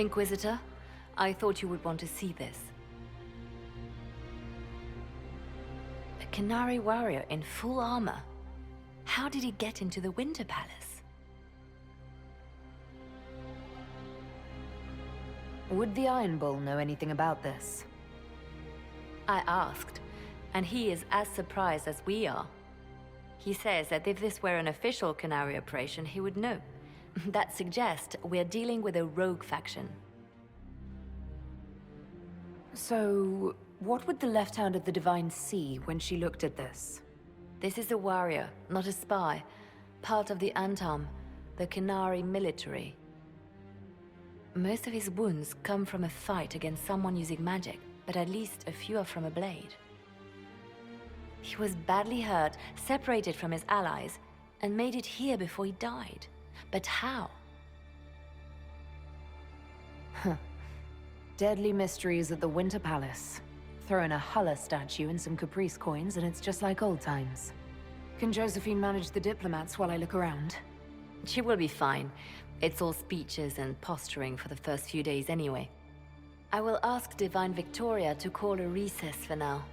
Inquisitor, I thought you would want to see this. A Qunari warrior in full armor. How did he get into the Winter Palace? Would the Iron Bull know anything about this? I asked, and he is as surprised as we are. He says that if this were an official Qunari operation, he would know. That suggests we're dealing with a rogue faction. So, what would the Left Hand of the Divine see when she looked at this? This is a warrior, not a spy. Part of the Antam, the Qunari military. Most of his wounds come from a fight against someone using magic, but at least a few are from a blade. He was badly hurt, separated from his allies, and made it here before he died. But how? Deadly mysteries at the Winter Palace. Throw in a Hulla statue and some Caprice coins and it's just like old times. Can Josephine manage the diplomats while I look around? She will be fine. It's all speeches and posturing for the first few days anyway. I will ask Divine Victoria to call a recess for now.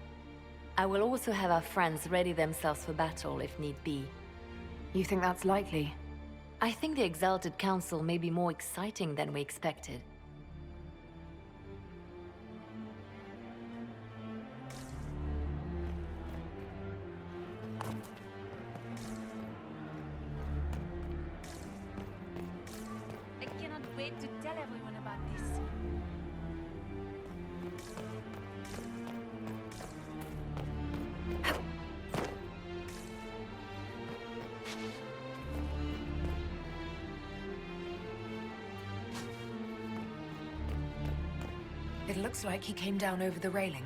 I will also have our friends ready themselves for battle if need be. You think that's likely? I think the Exalted Council may be more exciting than we expected. I cannot wait to tell everyone about this. It looks like he came down over the railing.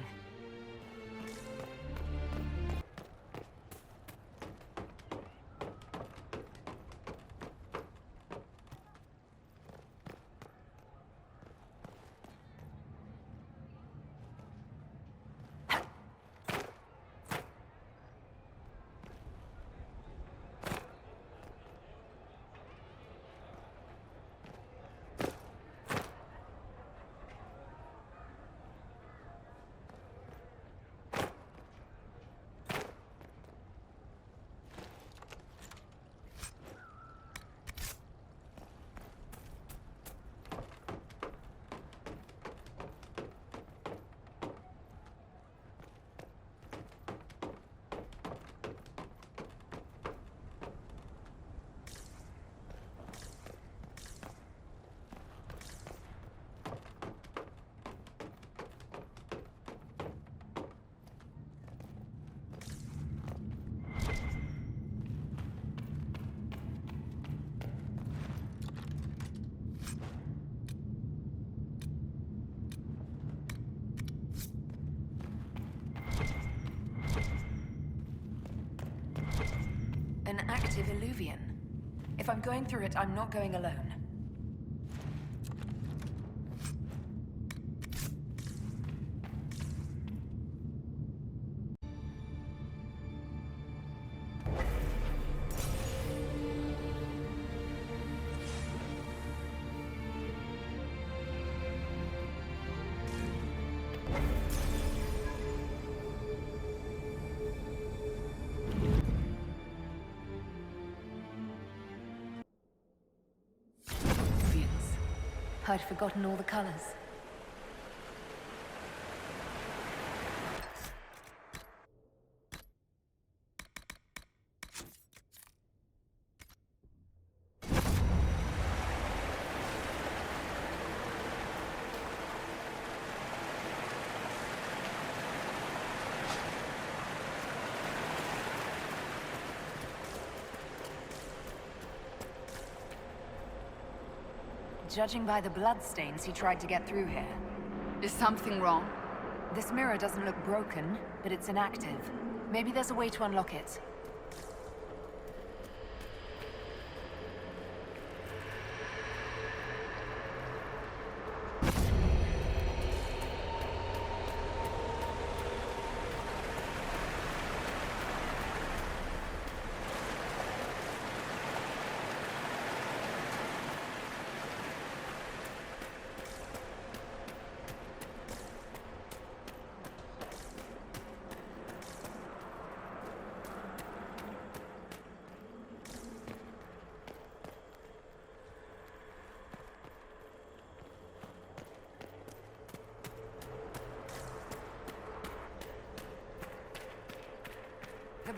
An active illuvian. If I'm going through it, I'm not going alone. I'd forgotten all the colors. Judging by the bloodstains, he tried to get through here. Is something wrong? This mirror doesn't look broken, but it's inactive. Maybe there's a way to unlock it.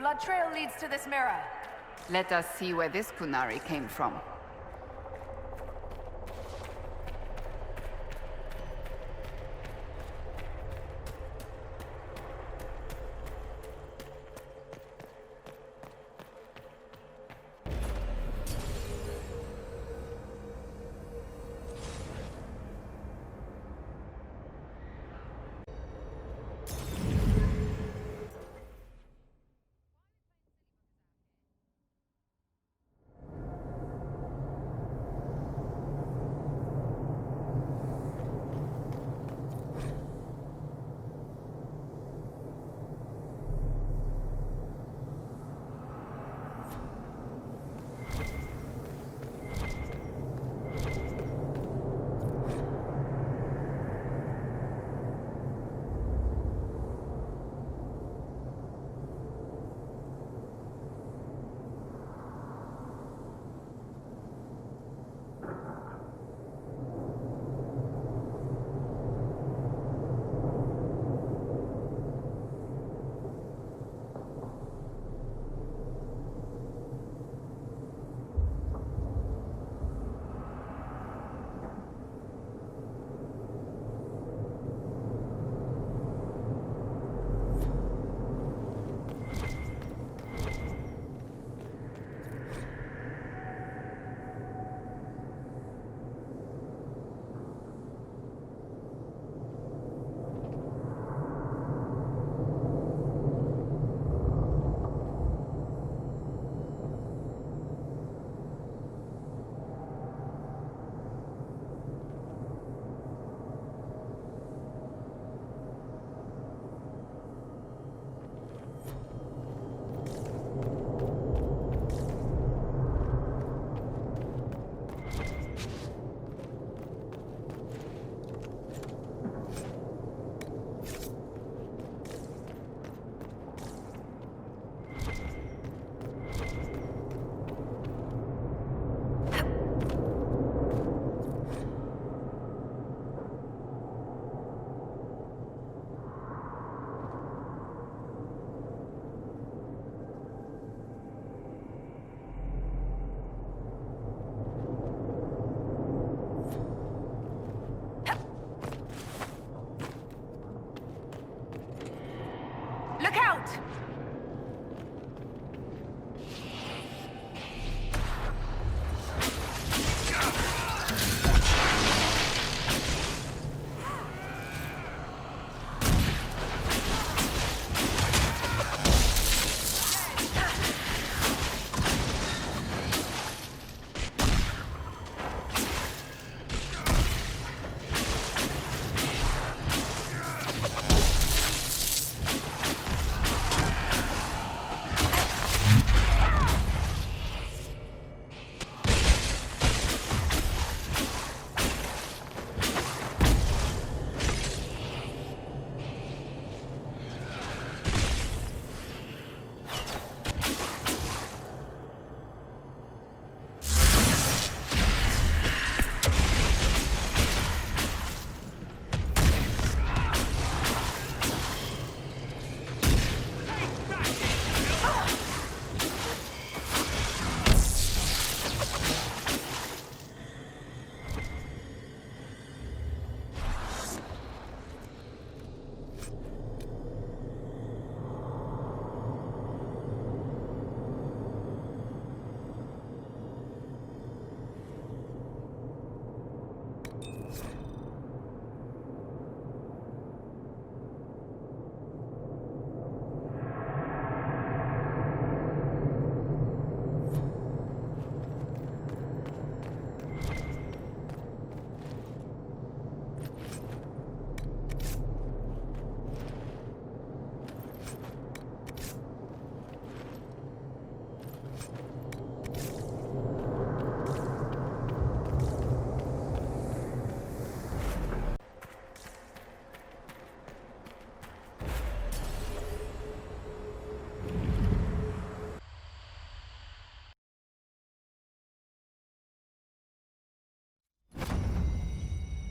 blood trail leads to this mirror. Let us see where this Qunari came from. Look out!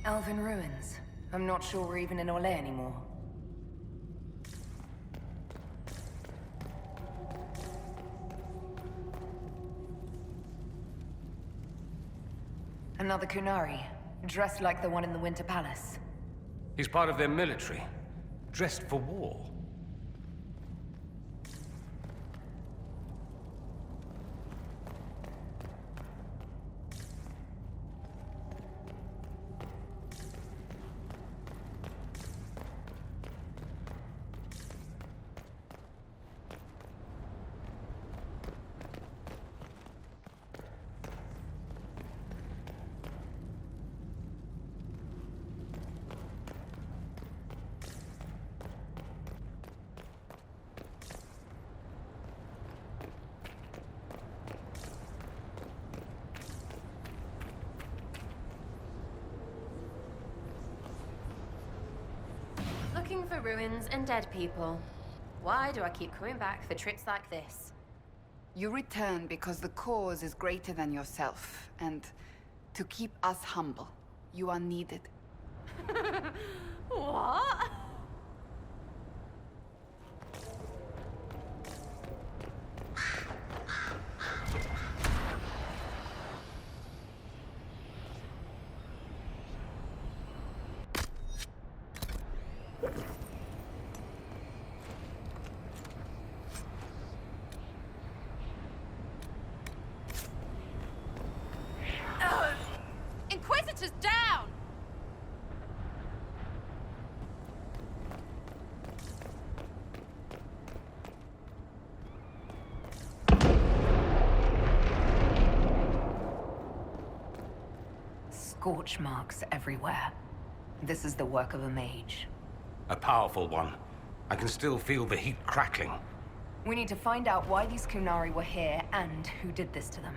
Elven ruins. I'm not sure we're even in Orlais anymore. Another Qunari, dressed like the one in the Winter Palace. He's part of their military, dressed for war. Looking for ruins and dead people. Why do I keep coming back for trips like this? You return because the cause is greater than yourself, and to keep us humble, you are needed. What? Inquisitors down! Scorch marks everywhere. This is the work of a mage. A powerful one. I can still feel the heat crackling. We need to find out why these Qunari were here and who did this to them.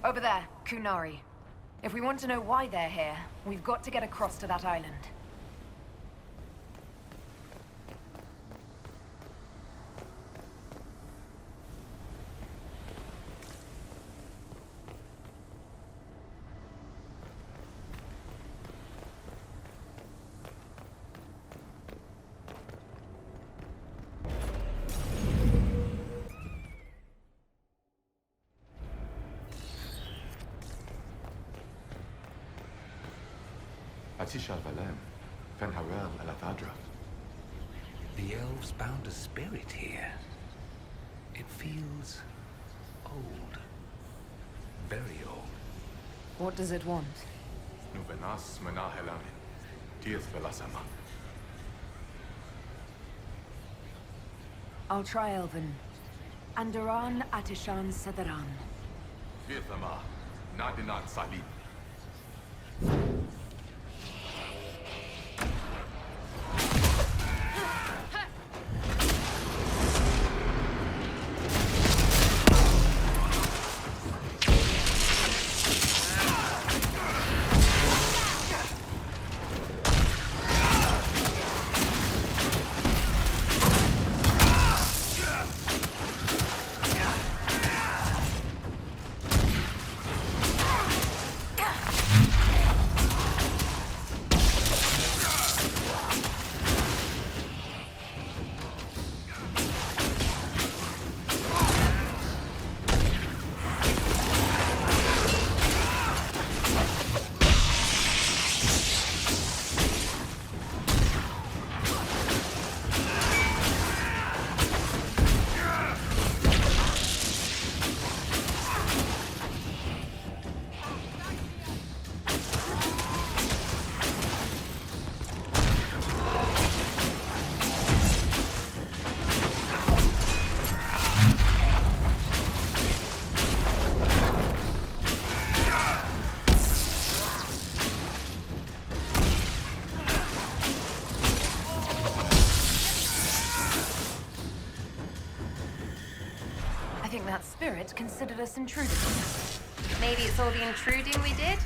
Over there, Qunari. If we want to know why they're here, we've got to get across to that island. The elves bound a spirit here. It feels old. Very old. What does it want? I'll try Elven. Andaran Atishan Sadaran. I think that spirit considered us intruders. Maybe it's all the intruding we did?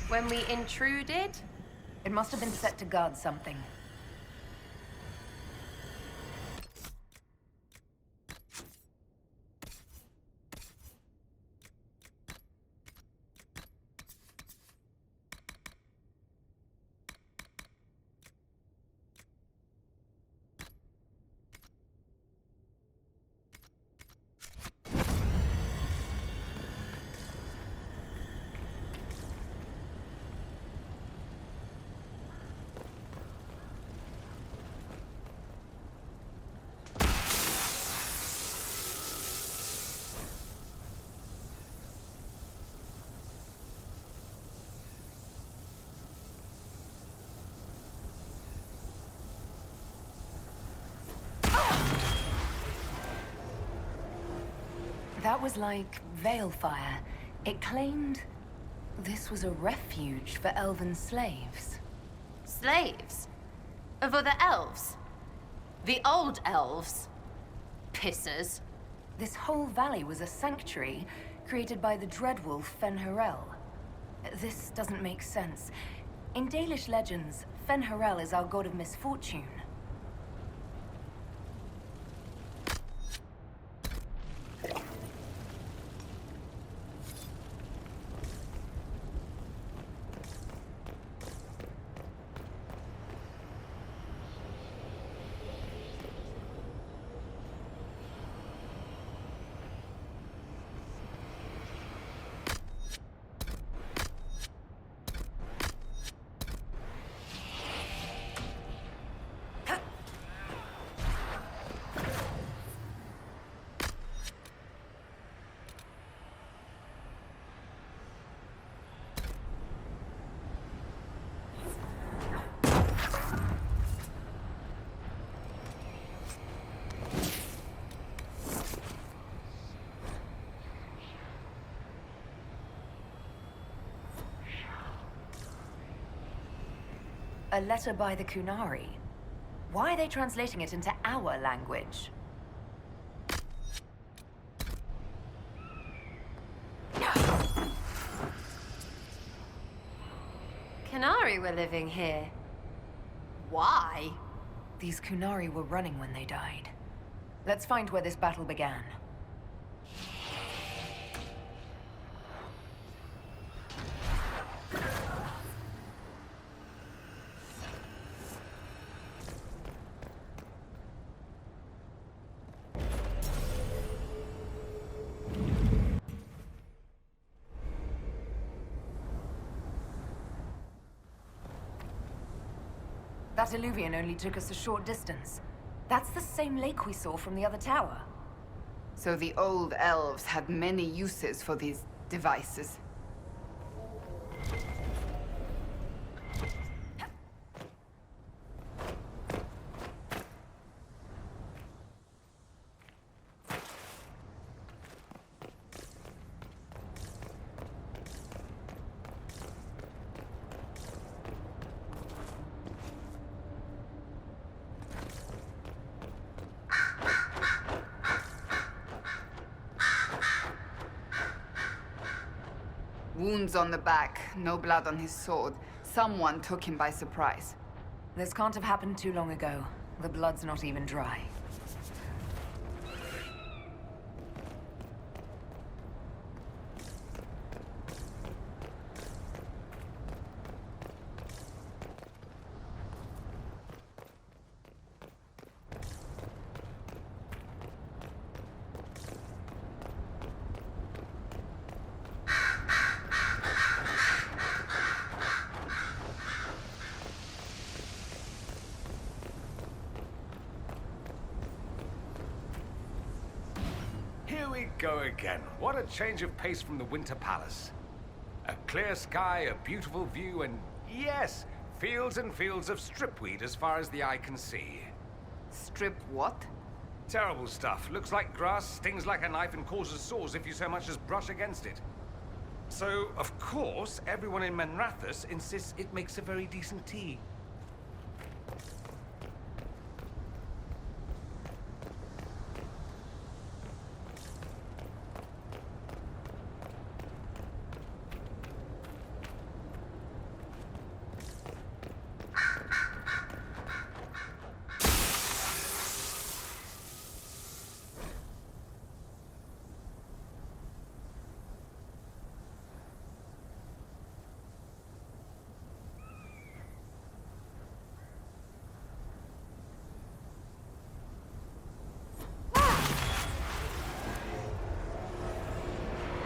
When we intruded? It must have been set to guard something. That was like Veilfire. It claimed this was a refuge for elven slaves. Slaves? Of other elves? The old elves? Pissers. This whole valley was a sanctuary created by the dreadwolf Fen'Harel. This doesn't make sense. In Dalish legends, Fen'Harel is our god of misfortune. A letter by the Qunari. Why are they translating it into our language? Qunari were living here. Why? These Qunari were running when they died. Let's find where this battle began. That illuvian only took us a short distance. That's the same lake we saw from the other tower. So the old elves had many uses for these devices. Wounds on the back, no blood on his sword. Someone took him by surprise. This can't have happened too long ago. The blood's not even dry. Here we go again. What a change of pace from the Winter Palace. A clear sky, a beautiful view, and yes, fields and fields of stripweed as far as the eye can see. Strip what? Terrible stuff. Looks like grass, stings like a knife, and causes sores if you so much as brush against it. So, of course, everyone in Menrathus insists it makes a very decent tea.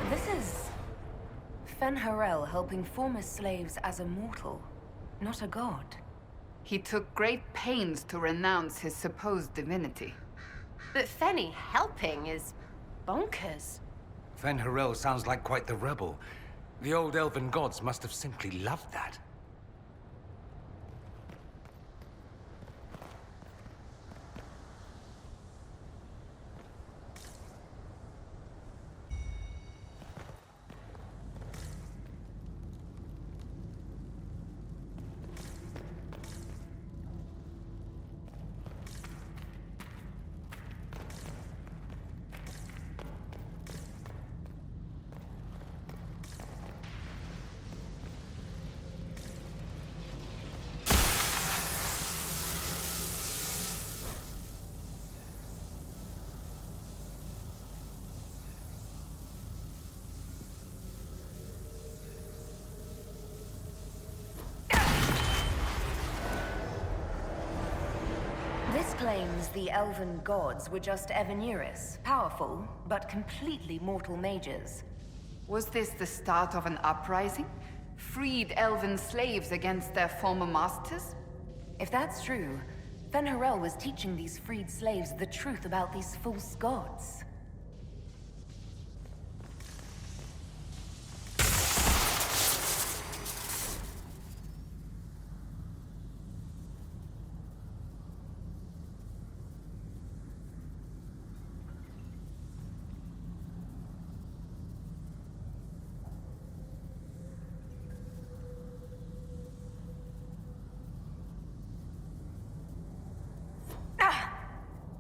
This is Fen'Harel helping former slaves as a mortal, not a god. He took great pains to renounce his supposed divinity. But Fenny helping is bonkers. Fen'Harel sounds like quite the rebel. The old elven gods must have simply loved that. claims the elven gods were just Evanuris, powerful, but completely mortal mages. Was this the start of an uprising? Freed elven slaves against their former masters? If that's true, Fen'Harel was teaching these freed slaves the truth about these false gods.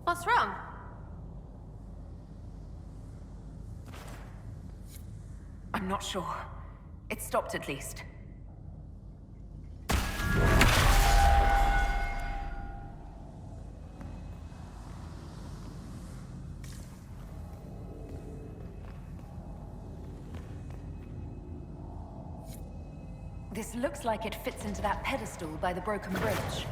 What's wrong? I'm not sure. It stopped at least. This looks like it fits into that pedestal by the broken bridge.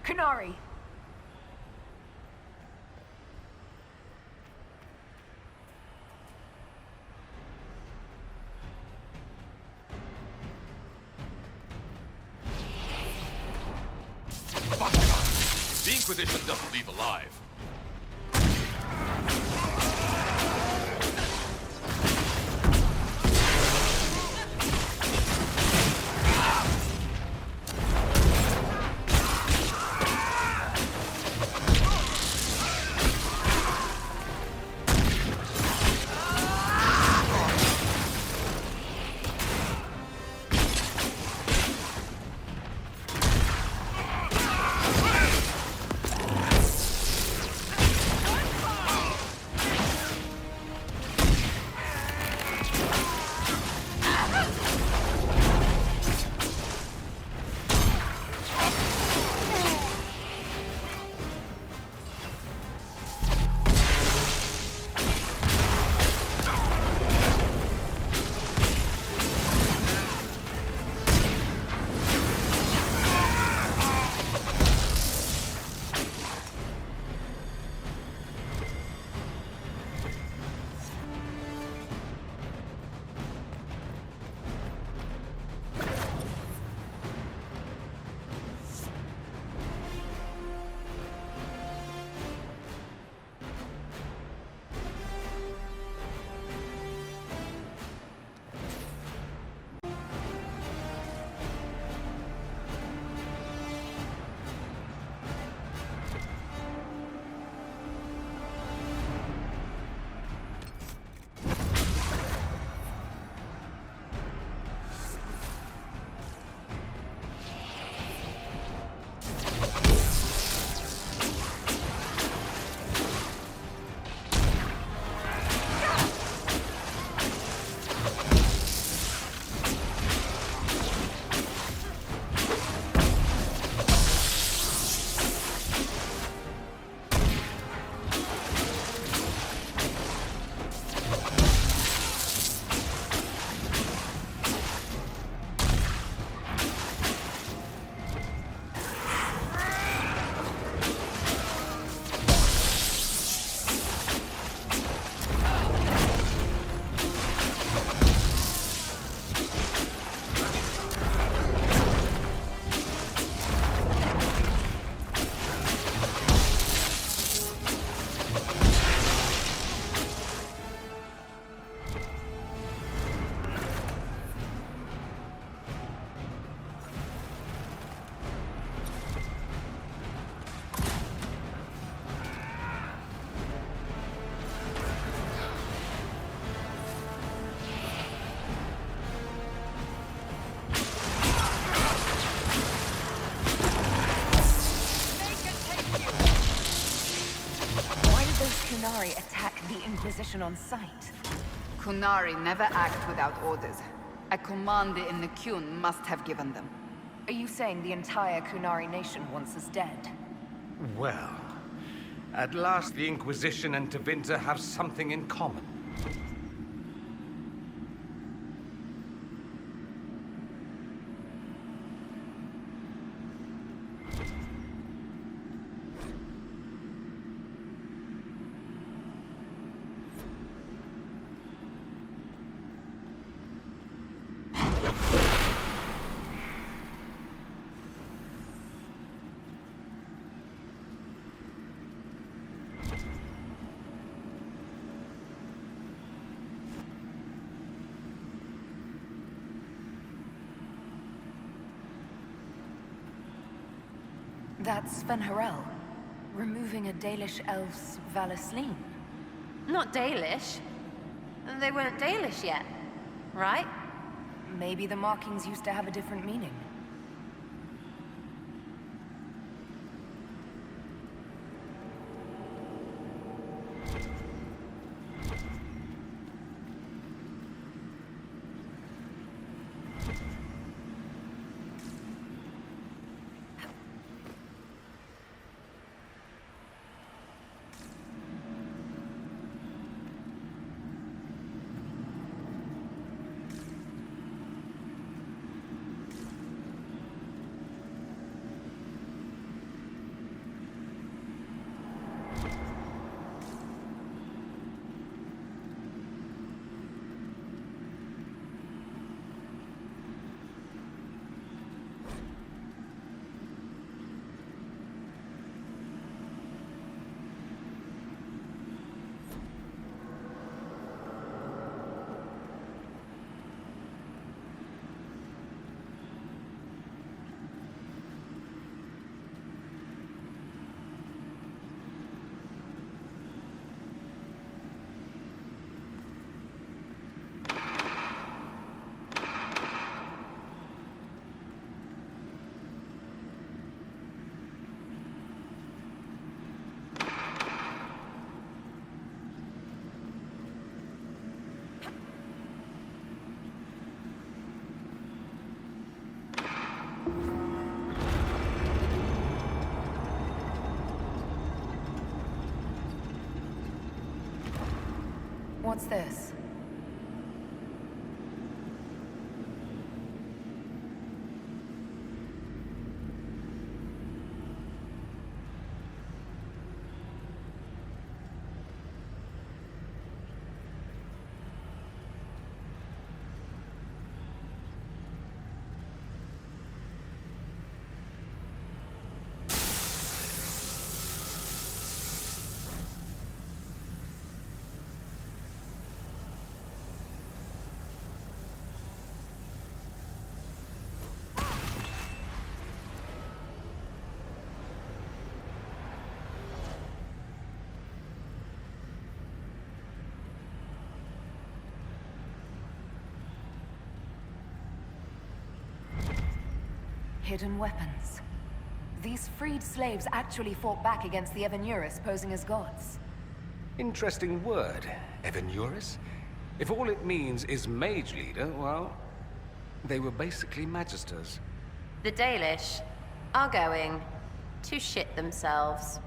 Qunari! The Inquisition doesn't leave alive. Qunari attack the Inquisition on sight? Qunari never act without orders. A commander in the Qun must have given them. Are you saying the entire Qunari nation wants us dead? Well, at last the Inquisition and Tevinter have something in common. That's Fenharel, removing a Dalish elf's Valasleen. Not Dalish. They weren't Dalish yet, right? Maybe the markings used to have a different meaning. What's this? Hidden weapons. These freed slaves actually fought back against the Evenuris posing as gods. Interesting word, Evenuris. If all it means is mage leader, well, they were basically magisters. The Dalish are going to shit themselves.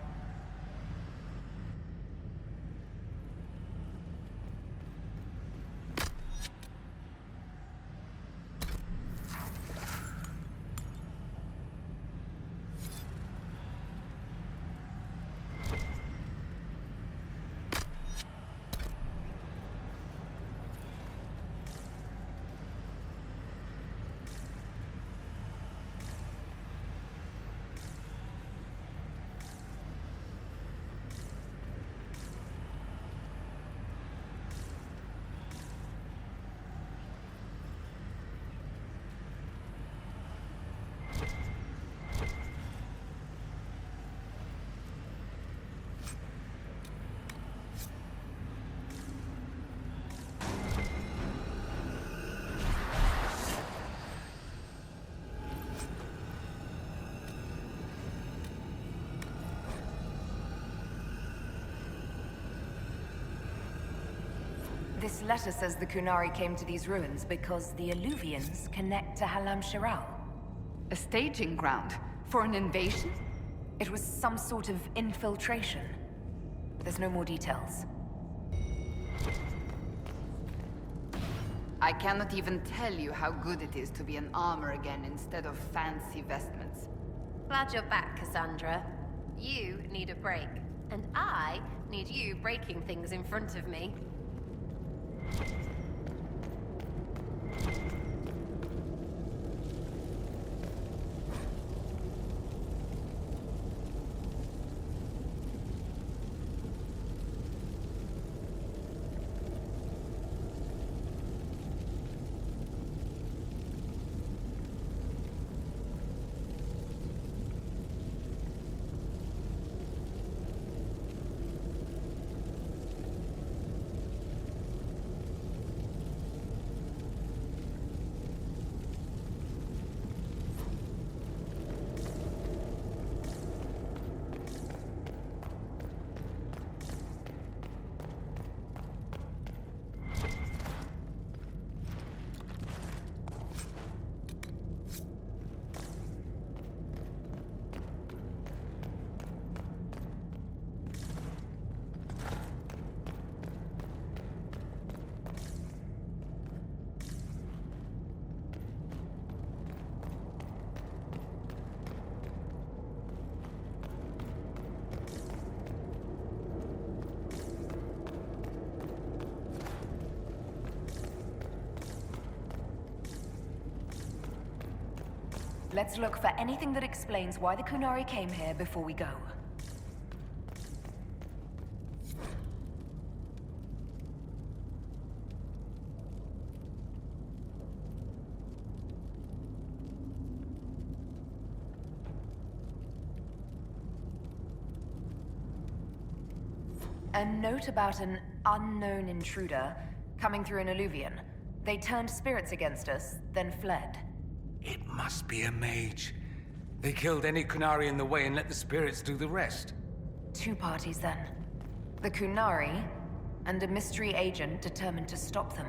This letter says the Qunari came to these ruins because the Alluvians connect to Halam Shiral. A staging ground for an invasion? It was some sort of infiltration. There's no more details. I cannot even tell you how good it is to be in armor again instead of fancy vestments. Glad you're back, Cassandra. You need a break, and I need you breaking things in front of me. Let's look for anything that explains why the Qunari came here before we go. A note about an unknown intruder coming through an alluvion. They turned spirits against us, then fled. It must be a mage. They killed any Qunari in the way and let the spirits do the rest. Two parties then. The Qunari, and a mystery agent determined to stop them.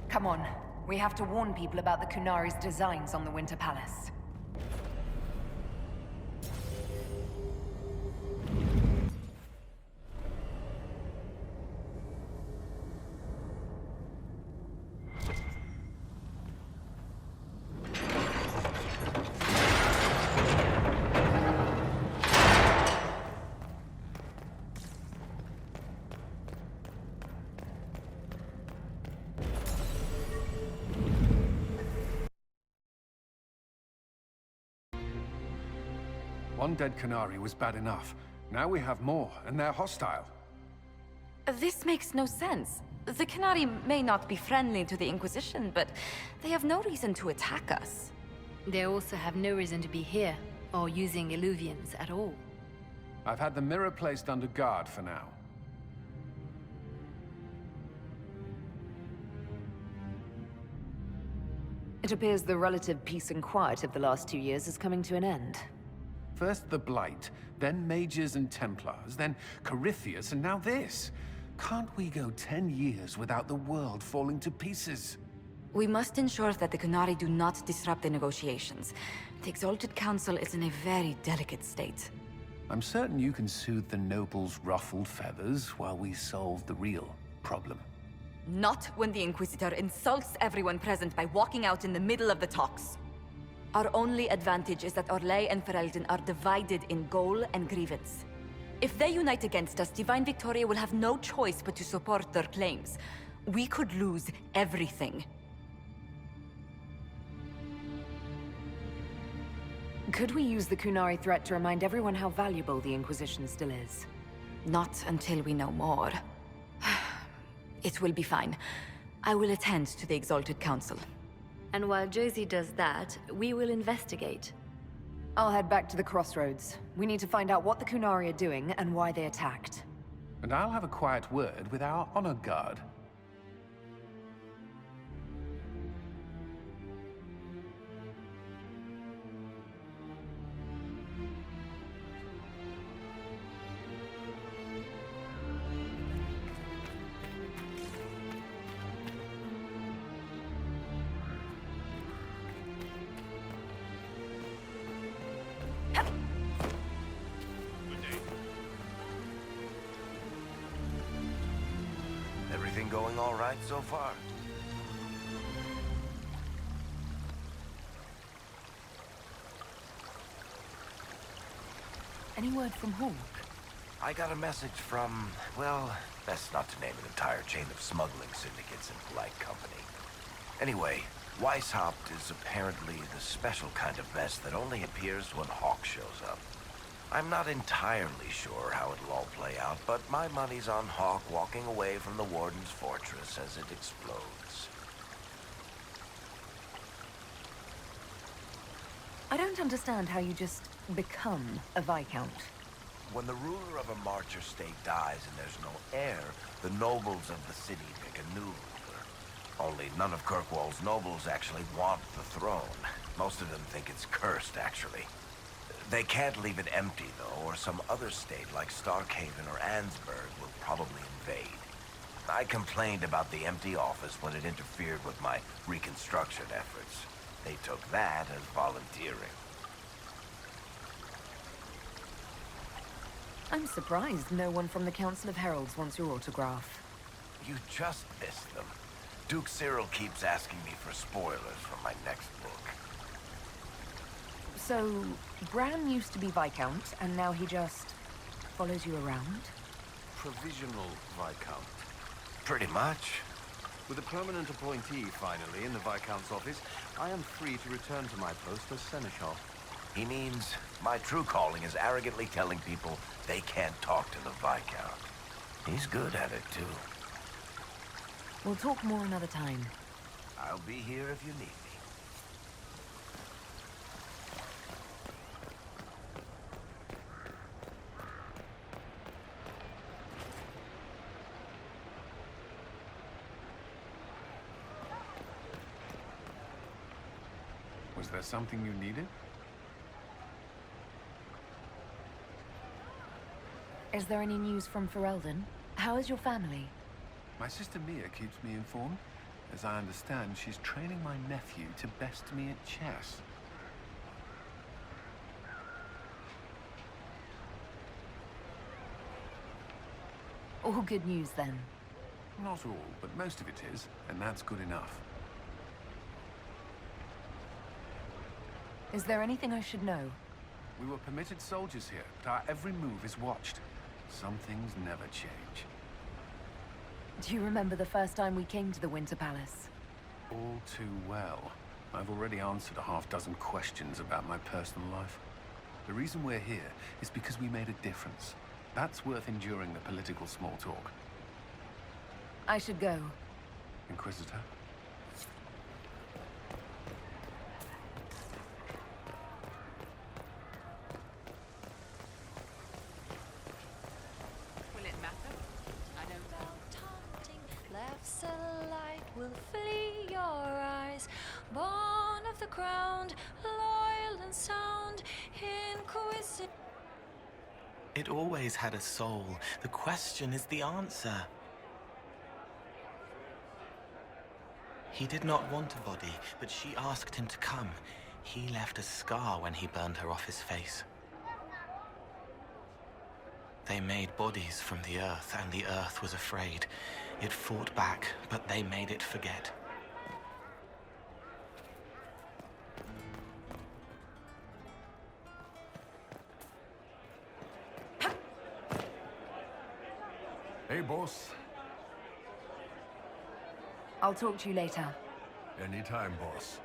Come on, we have to warn people about the Qunari's designs on the Winter Palace. One dead Qunari was bad enough. Now we have more, and they're hostile. This makes no sense. The Qunari may not be friendly to the Inquisition, but they have no reason to attack us. They also have no reason to be here, or using Illuvians at all. I've had the mirror placed under guard for now. It appears the relative peace and quiet of the last 2 years is coming to an end. First the Blight, then Mages and Templars, then Corypheus, and now this. Can't we go 10 years without the world falling to pieces? We must ensure that the Qunari do not disrupt the negotiations. The Exalted Council is in a very delicate state. I'm certain you can soothe the nobles' ruffled feathers while we solve the real problem. Not when the Inquisitor insults everyone present by walking out in the middle of the talks. Our only advantage is that Orlais and Ferelden are divided in goal and grievance. If they unite against us, Divine Victoria will have no choice but to support their claims. We could lose everything. Could we use the Qunari threat to remind everyone how valuable the Inquisition still is? Not until we know more. It will be fine. I will attend to the Exalted Council. And while Josie does that, we will investigate. I'll head back to the crossroads. We need to find out what the Qunari are doing and why they attacked. And I'll have a quiet word with our honor guard. Everything going all right so far? Any word from Hawk? I got a message from, well, best not to name an entire chain of smuggling syndicates in polite company. Anyway, Weishaupt is apparently the special kind of mess that only appears when Hawk shows up. I'm not entirely sure how it'll all play out, but my money's on Hawk walking away from the Warden's fortress as it explodes. I don't understand how you just become a Viscount. When the ruler of a marcher state dies and there's no heir, the nobles of the city pick a new ruler. Only none of Kirkwall's nobles actually want the throne. Most of them think it's cursed, actually. They can't leave it empty, though, or some other state like Starkhaven or Ansburg will probably invade. I complained about the empty office when it interfered with my reconstruction efforts. They took that as volunteering. I'm surprised no one from the Council of Heralds wants your autograph. You just missed them. Duke Cyril keeps asking me for spoilers from my next book. So, Bran used to be Viscount, and now he just follows you around? Provisional Viscount. Pretty much. With a permanent appointee finally in the Viscount's office, I am free to return to my post as Seneschal. He means my true calling is arrogantly telling people they can't talk to the Viscount. He's good at it, too. We'll talk more another time. I'll be here if you need me. Was there something you needed? Is there any news from Ferelden? How is your family? My sister Mia keeps me informed. As I understand, she's training my nephew to best me at chess. All good news, then. Not all, but most of it is, and that's good enough. Is there anything I should know? We were permitted soldiers here, but our every move is watched. Some things never change. Do you remember the first time we came to the Winter Palace? All too well. I've already answered a half-dozen questions about my personal life. The reason we're here is because we made a difference. That's worth enduring the political small talk. I should go. Inquisitor? Will it matter? I don't know. Taunting laughs alike will flee your eyes. Born of the ground, loyal and sound, inquisitive. It always had a soul. The question is the answer. He did not want a body, but she asked him to come. He left a scar when he burned her off his face. They made bodies from the earth, and the earth was afraid. It fought back, but they made it forget. Hey, boss. I'll talk to you later. Anytime, boss.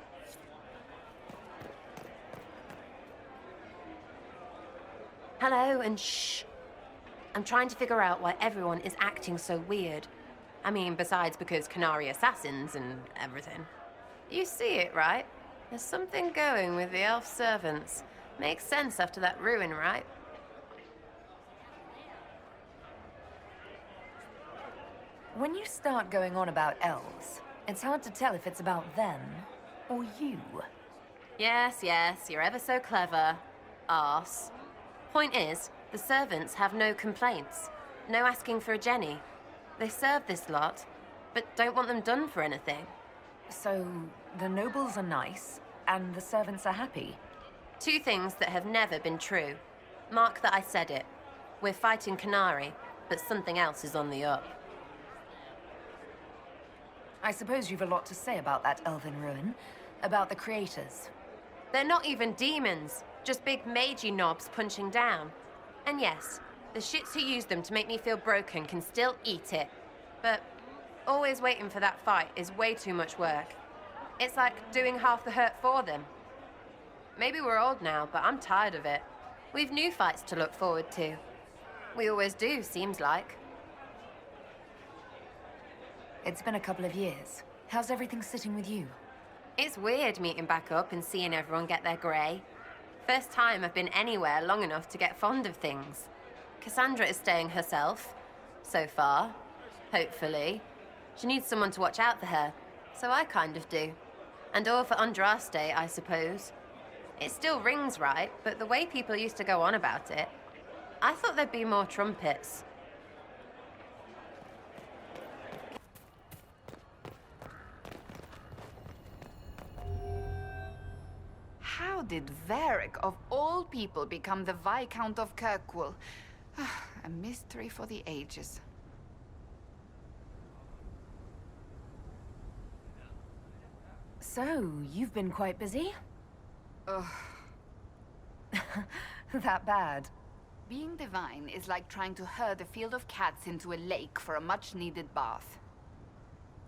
Hello, and shh. I'm trying to figure out why everyone is acting so weird. I mean, besides because Qunari assassins and everything. You see it, right? There's something going with the elf servants. Makes sense after that ruin, right? When you start going on about elves, it's hard to tell if it's about them or you. Yes, you're ever so clever. Arse. Point is, the servants have no complaints. No asking for a Jenny. They serve this lot, but don't want them done for anything. So, the nobles are nice, and the servants are happy? Two things that have never been true. Mark that I said it. We're fighting Qunari, but something else is on the up. I suppose you've a lot to say about that elven ruin. About the creators. They're not even demons, just big magey knobs punching down. And yes, the shits who use them to make me feel broken can still eat it. But always waiting for that fight is way too much work. It's like doing half the hurt for them. Maybe we're old now, but I'm tired of it. We've new fights to look forward to. We always do, seems like. It's been a couple of years. How's everything sitting with you? It's weird meeting back up and seeing everyone get their grey. First time I've been anywhere long enough to get fond of things. Cassandra is staying herself. So far. Hopefully. She needs someone to watch out for her. So I kind of do. And all for Andraste, I suppose. It still rings right, but the way people used to go on about it, I thought there'd be more trumpets. How did Varric, of all people, become the Viscount of Kirkwall? A mystery for the ages. So, you've been quite busy? Ugh. That bad? Being divine is like trying to herd a field of cats into a lake for a much-needed bath.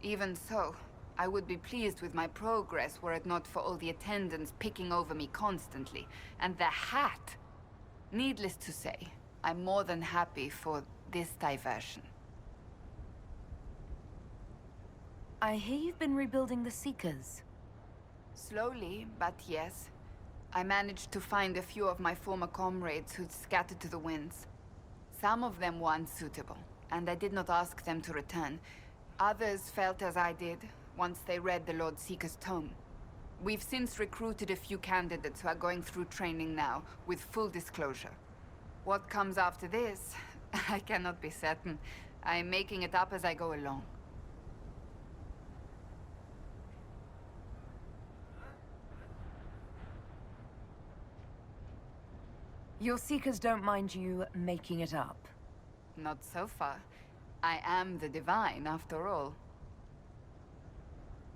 Even so, I would be pleased with my progress were it not for all the attendants picking over me constantly. And the hat! Needless to say, I'm more than happy for this diversion. I hear you've been rebuilding the Seekers. Slowly, but yes. I managed to find a few of my former comrades who'd scattered to the winds. Some of them were unsuitable, and I did not ask them to return. Others felt as I did, once they read the Lord Seeker's tome. We've since recruited a few candidates who are going through training now, with full disclosure. What comes after this, I cannot be certain. I'm making it up as I go along. Your Seekers don't mind you making it up? Not so far. I am the divine, after all.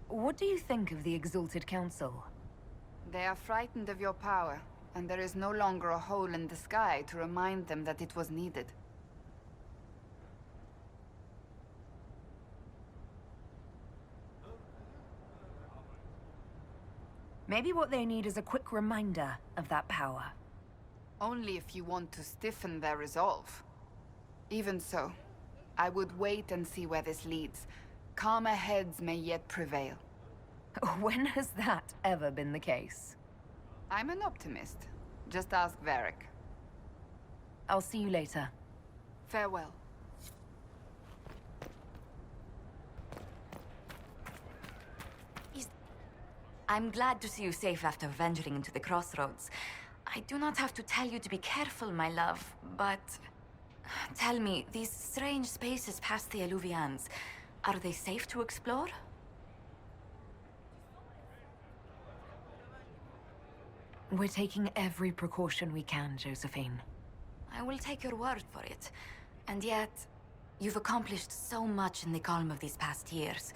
What do you think of the Exalted Council? They are frightened of your power, and there is no longer a hole in the sky to remind them that it was needed. Maybe what they need is a quick reminder of that power. Only if you want to stiffen their resolve. Even so, I would wait and see where this leads. Calmer heads may yet prevail. When has that ever been the case? I'm an optimist. Just ask Varric. I'll see you later. Farewell. I'm glad to see you safe after venturing into the crossroads. I do not have to tell you to be careful, my love, but... Tell me, these strange spaces past the Alluvians, are they safe to explore? We're taking every precaution we can, Josephine. I will take your word for it. And yet, you've accomplished so much in the calm of these past years.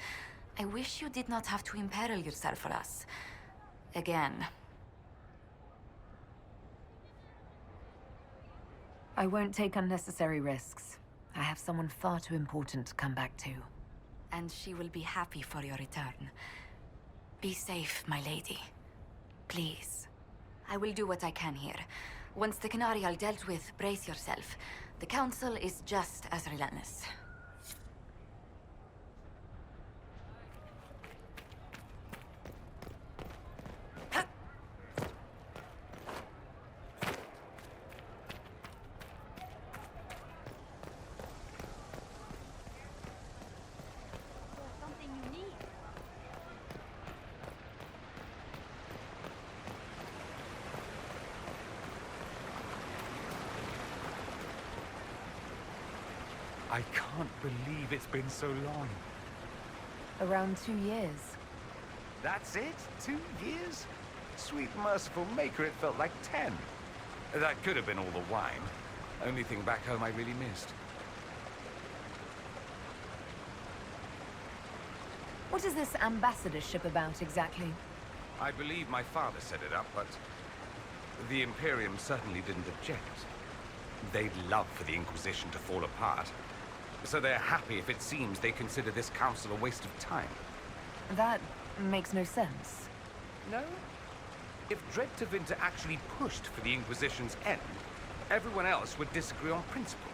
I wish you did not have to imperil yourself for us. Again. I won't take unnecessary risks. I have someone far too important to come back to. And she will be happy for your return. Be safe, my lady. Please. I will do what I can here. Once the Qunari are dealt with, brace yourself. The Council is just as relentless. I can't believe it's been so long. Around 2 years. That's it? 2 years? Sweet merciful maker, it felt like 10. That could have been all the wine. Only thing back home I really missed. What is this ambassadorship about, exactly? I believe my father set it up, but the Imperium certainly didn't object. They'd love for the Inquisition to fall apart. So they're happy if it seems they consider this council a waste of time. That makes no sense. No? If Dread to Winter actually pushed for the Inquisition's end, everyone else would disagree on principle.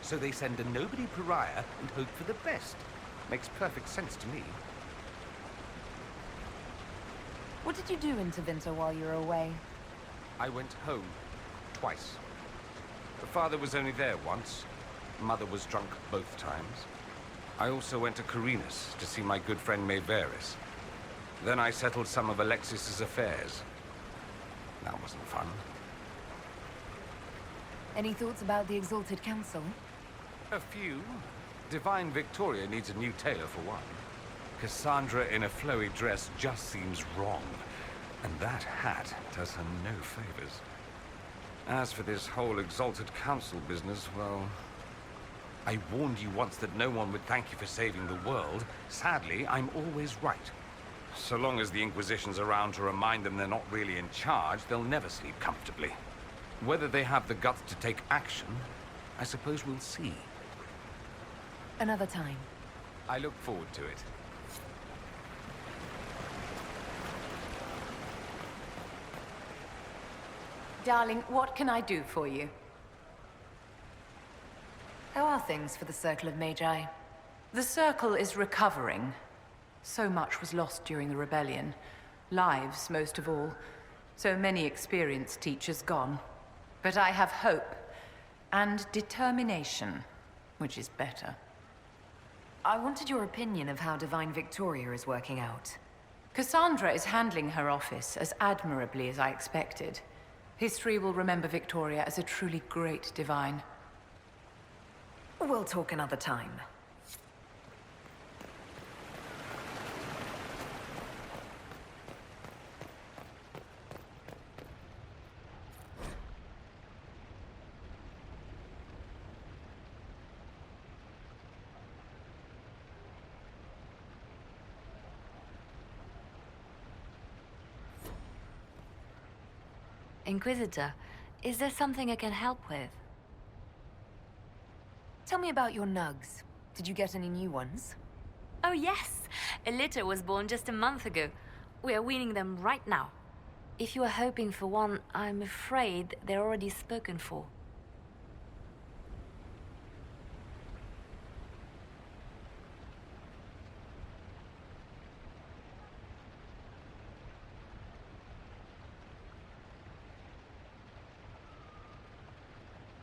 So they send a nobody pariah and hope for the best. Makes perfect sense to me. What did you do in Tevinter while you were away? I went home. Twice. Father was only there once. Mother was drunk both times. I also went to Ruínas to see my good friend Mayveris. Then I settled some of Alexis's affairs. That wasn't fun. Any thoughts about the Exalted Council? A few. Divine Victoria needs a new tailor for one. Cassandra in a flowy dress just seems wrong. And that hat does her no favors. As for this whole Exalted Council business, well... I warned you once that no one would thank you for saving the world. Sadly, I'm always right. So long as the Inquisition's around to remind them they're not really in charge, they'll never sleep comfortably. Whether they have the guts to take action, I suppose we'll see. Another time. I look forward to it. Darling, what can I do for you? How are things for the Circle of Magi? The Circle is recovering. So much was lost during the rebellion. Lives, most of all. So many experienced teachers gone. But I have hope. And determination. Which is better. I wanted your opinion of how Divine Victoria is working out. Cassandra is handling her office as admirably as I expected. History will remember Victoria as a truly great divine. We'll talk another time. Inquisitor, is there something I can help with? Tell me about your nugs. Did you get any new ones? Oh yes! A litter was born just a month ago. We are weaning them right now. If you are hoping for one, I'm afraid they're already spoken for.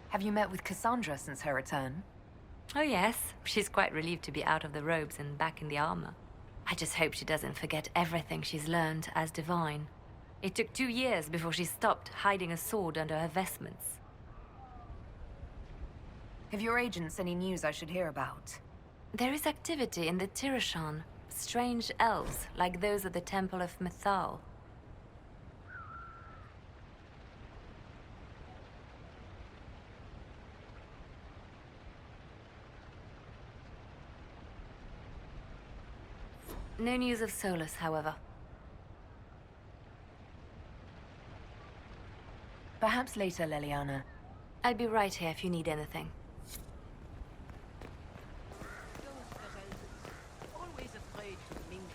Have you met with Cassandra since her return? Oh yes, she's quite relieved to be out of the robes and back in the armor. I just hope she doesn't forget everything she's learned as divine. It took 2 years before she stopped hiding a sword under her vestments. Have your agents any news I should hear about? There is activity in the Tirashan. Strange elves, like those at the Temple of Mythal. No news of Solus, however. Perhaps later, Leiliana. I'll be right here if you need anything. Always afraid to mingle.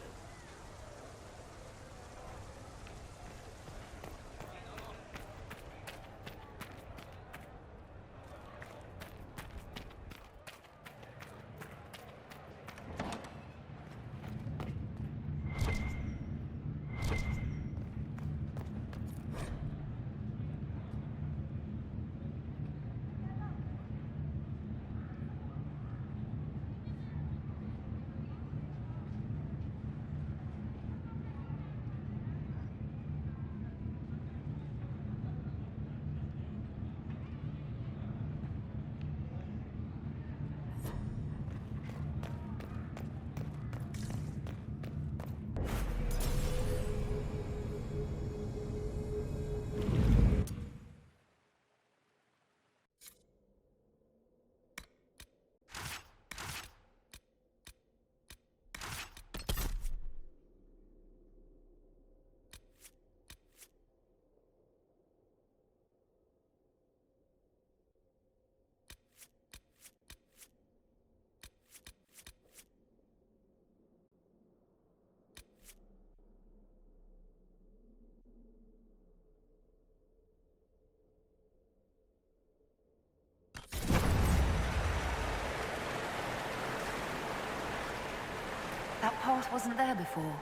That path wasn't there before.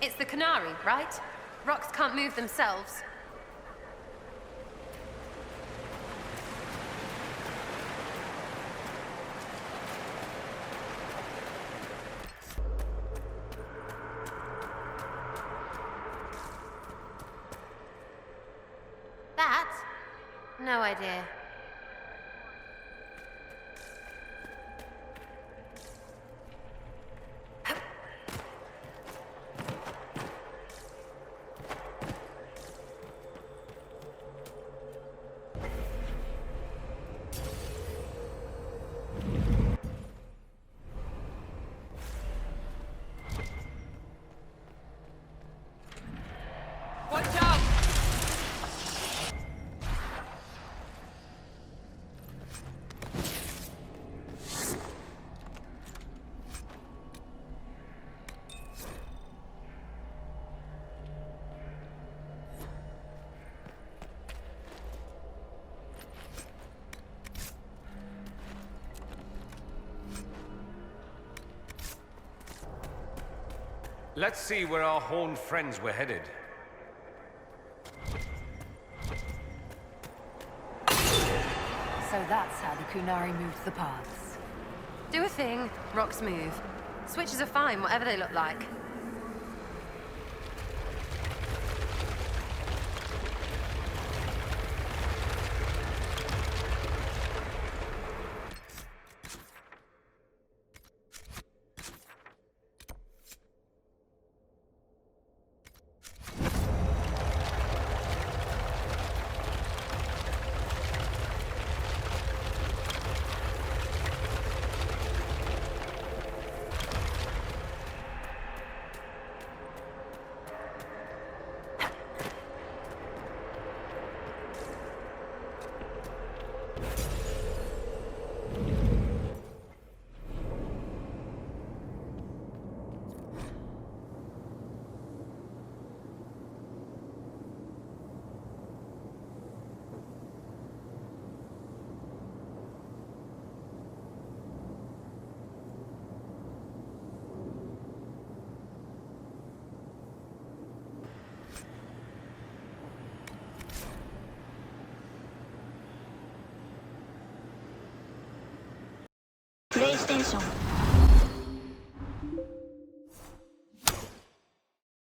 It's the Qunari, right? Rocks can't move themselves. That? No idea. Let's see where our horned friends were headed. So that's how the Qunari moved the paths. Do a thing, rocks move. Switches are fine, whatever they look like. PlayStation